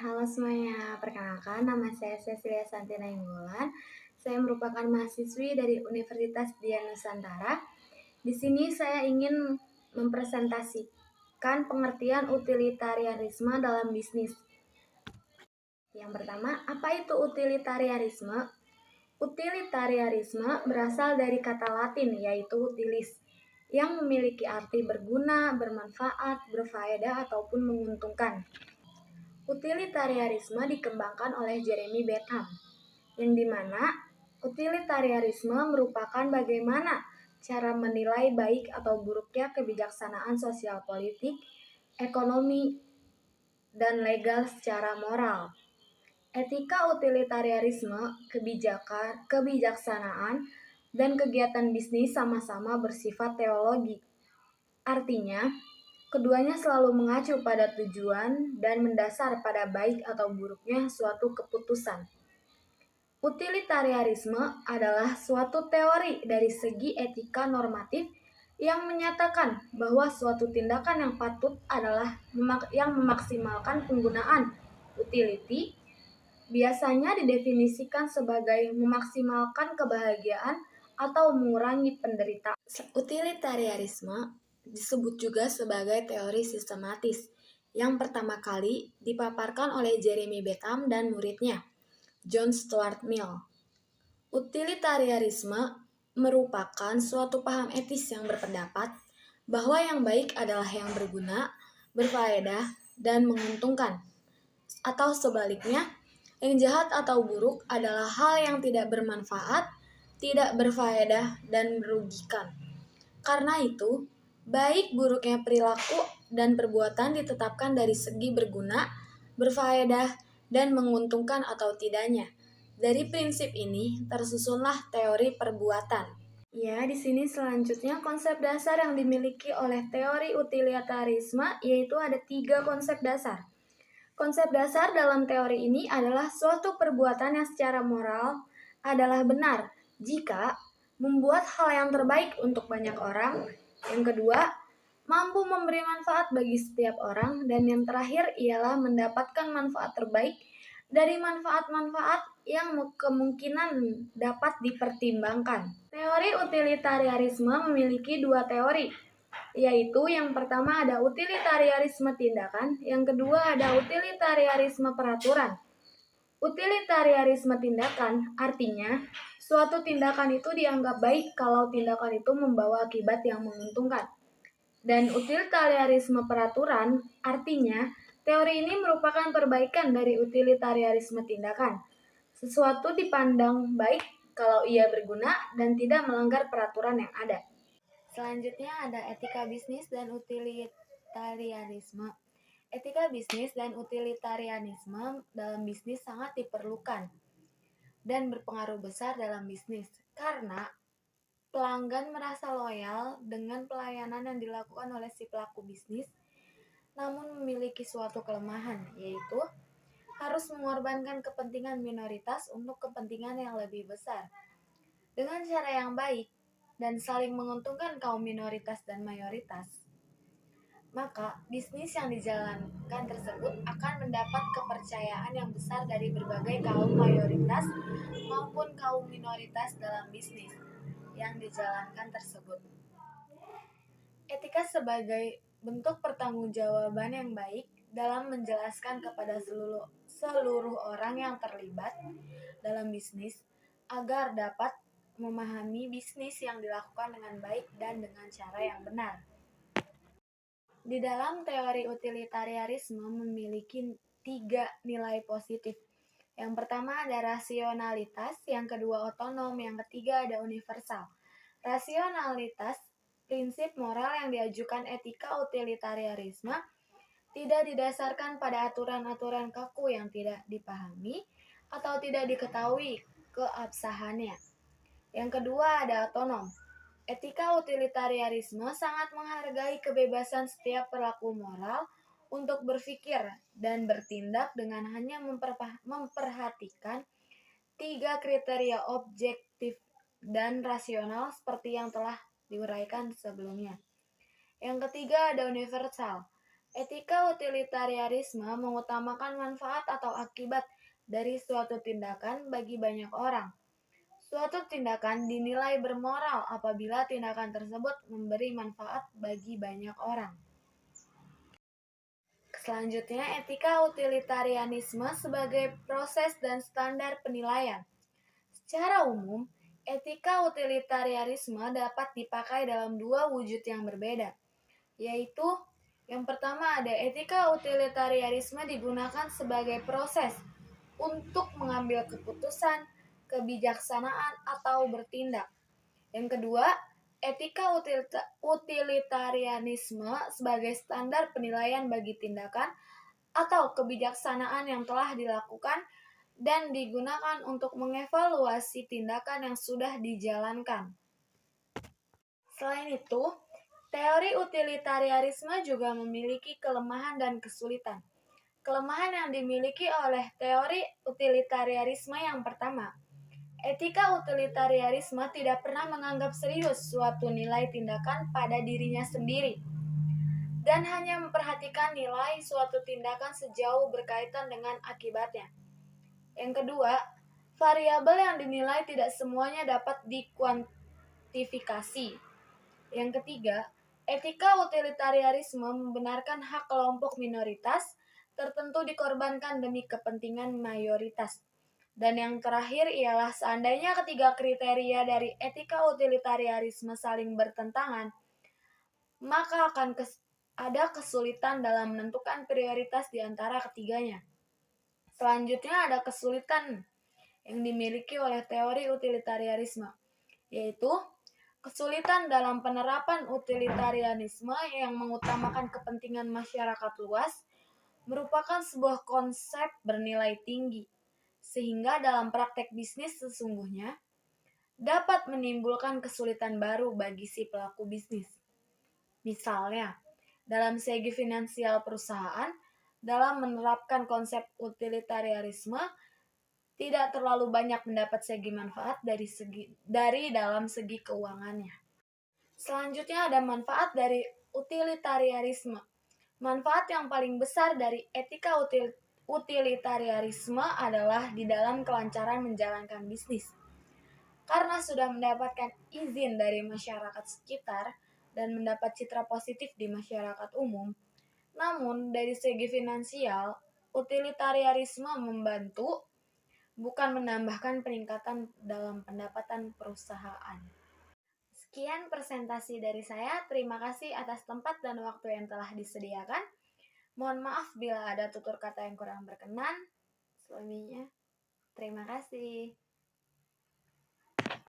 halo semuanya. Perkenalkan, nama saya Cecilia Santi Nainggolan. Saya merupakan mahasiswi dari Universitas Dian Nusantara. Di sini saya ingin mempresentasikan pengertian utilitarianisme dalam bisnis. Yang pertama, apa itu utilitarianisme? Utilitarianisme berasal dari kata Latin yaitu utilis, yang memiliki arti berguna, bermanfaat, berfaedah, ataupun menguntungkan. Utilitarianisme dikembangkan oleh Jeremy Bentham, yang dimana utilitarianisme merupakan bagaimana cara menilai baik atau buruknya kebijaksanaan sosial politik, ekonomi, dan legal secara moral. Etika utilitarianisme, kebijaksanaan, dan kegiatan bisnis sama-sama bersifat teologi. Artinya, keduanya selalu mengacu pada tujuan dan mendasar pada baik atau buruknya suatu keputusan. Utilitarianisme adalah suatu teori dari segi etika normatif yang menyatakan bahwa suatu tindakan yang patut adalah yang memaksimalkan penggunaan utility, biasanya didefinisikan sebagai memaksimalkan kebahagiaan atau mengurangi penderitaan. Utilitarianisme disebut juga sebagai teori sistematis yang pertama kali dipaparkan oleh Jeremy Bentham dan muridnya, John Stuart Mill. Utilitarianisme merupakan suatu paham etis yang berpendapat bahwa yang baik adalah yang berguna, berfaedah, dan menguntungkan. Atau sebaliknya, yang jahat atau buruk adalah hal yang tidak bermanfaat, tidak berfaedah, dan merugikan. Karena itu, baik buruknya perilaku dan perbuatan ditetapkan dari segi berguna, berfaedah, dan menguntungkan atau tidaknya. Dari prinsip ini tersusunlah teori perbuatan. Ya, di sini selanjutnya konsep dasar yang dimiliki oleh teori utilitarisme yaitu ada 3 konsep dasar. Konsep dasar dalam teori ini adalah suatu perbuatan yang secara moral adalah benar jika membuat hal yang terbaik untuk banyak orang. Yang kedua, mampu memberi manfaat bagi setiap orang. Dan yang terakhir ialah mendapatkan manfaat terbaik dari manfaat-manfaat yang kemungkinan dapat dipertimbangkan. Teori utilitarianisme memiliki 2 teori, yaitu yang pertama ada utilitarianisme tindakan, yang kedua ada utilitarianisme peraturan. Utilitarianisme tindakan artinya suatu tindakan itu dianggap baik kalau tindakan itu membawa akibat yang menguntungkan. Dan utilitarianisme peraturan artinya teori ini merupakan perbaikan dari utilitarianisme tindakan. Sesuatu dipandang baik kalau ia berguna dan tidak melanggar peraturan yang ada. Selanjutnya ada etika bisnis dan utilitarianisme. Etika bisnis dan utilitarianisme dalam bisnis sangat diperlukan dan berpengaruh besar dalam bisnis karena pelanggan merasa loyal dengan pelayanan yang dilakukan oleh si pelaku bisnis, namun memiliki suatu kelemahan, yaitu harus mengorbankan kepentingan minoritas untuk kepentingan yang lebih besar. Dengan cara yang baik dan saling menguntungkan kaum minoritas dan mayoritas, maka bisnis yang dijalankan tersebut akan mendapat kepercayaan yang besar dari berbagai kaum mayoritas maupun kaum minoritas dalam bisnis yang dijalankan tersebut. Etika sebagai bentuk pertanggungjawaban yang baik dalam menjelaskan kepada seluruh orang yang terlibat dalam bisnis agar dapat memahami bisnis yang dilakukan dengan baik dan dengan cara yang benar. Di dalam teori utilitarianisme memiliki 3 nilai positif. Yang pertama ada rasionalitas, yang kedua otonom, yang ketiga ada universal. Rasionalitas, prinsip moral yang diajukan etika utilitarianisme, tidak didasarkan pada aturan-aturan kaku yang tidak dipahami atau tidak diketahui keabsahannya. Yang kedua ada otonom. Etika utilitarianisme sangat menghargai kebebasan setiap pelaku moral untuk berpikir dan bertindak dengan hanya memperhatikan 3 kriteria objektif dan rasional seperti yang telah diuraikan sebelumnya. Yang ketiga ada universal. Etika utilitarianisme mengutamakan manfaat atau akibat dari suatu tindakan bagi banyak orang. Suatu tindakan dinilai bermoral apabila tindakan tersebut memberi manfaat bagi banyak orang. Selanjutnya, etika utilitarianisme sebagai proses dan standar penilaian. Secara umum, etika utilitarianisme dapat dipakai dalam dua wujud yang berbeda, yaitu yang pertama ada etika utilitarianisme digunakan sebagai proses untuk mengambil keputusan, kebijaksanaan, atau bertindak. Yang kedua, etika utilitarianisme sebagai standar penilaian bagi tindakan atau kebijaksanaan yang telah dilakukan dan digunakan untuk mengevaluasi tindakan yang sudah dijalankan. Selain itu, teori utilitarianisme juga memiliki kelemahan dan kesulitan. Kelemahan yang dimiliki oleh teori utilitarianisme yang pertama, etika utilitarianisme tidak pernah menganggap serius suatu nilai tindakan pada dirinya sendiri dan hanya memperhatikan nilai suatu tindakan sejauh berkaitan dengan akibatnya. Yang kedua, variabel yang dinilai tidak semuanya dapat dikuantifikasi. Yang ketiga, etika utilitarianisme membenarkan hak kelompok minoritas tertentu dikorbankan demi kepentingan mayoritas. Dan yang terakhir ialah seandainya ketiga kriteria dari etika utilitarianisme saling bertentangan, maka akan ada kesulitan dalam menentukan prioritas di antara ketiganya. Selanjutnya ada kesulitan yang dimiliki oleh teori utilitarianisme, yaitu kesulitan dalam penerapan utilitarianisme yang mengutamakan kepentingan masyarakat luas merupakan sebuah konsep bernilai tinggi, sehingga dalam praktek bisnis sesungguhnya dapat menimbulkan kesulitan baru bagi si pelaku bisnis. Misalnya, dalam segi finansial perusahaan, dalam menerapkan konsep utilitarianisme, tidak terlalu banyak mendapat segi manfaat dari dalam segi keuangannya. Selanjutnya ada manfaat dari utilitarianisme. Manfaat yang paling besar dari etika utilitarianisme adalah di dalam kelancaran menjalankan bisnis. Karena sudah mendapatkan izin dari masyarakat sekitar dan mendapat citra positif di masyarakat umum, namun dari segi finansial, utilitarianisme membantu bukan menambahkan peningkatan dalam pendapatan perusahaan. Sekian presentasi dari saya. Terima kasih atas tempat dan waktu yang telah disediakan. Mohon maaf bila ada tutur kata yang kurang berkenan. Selebihnya, terima kasih.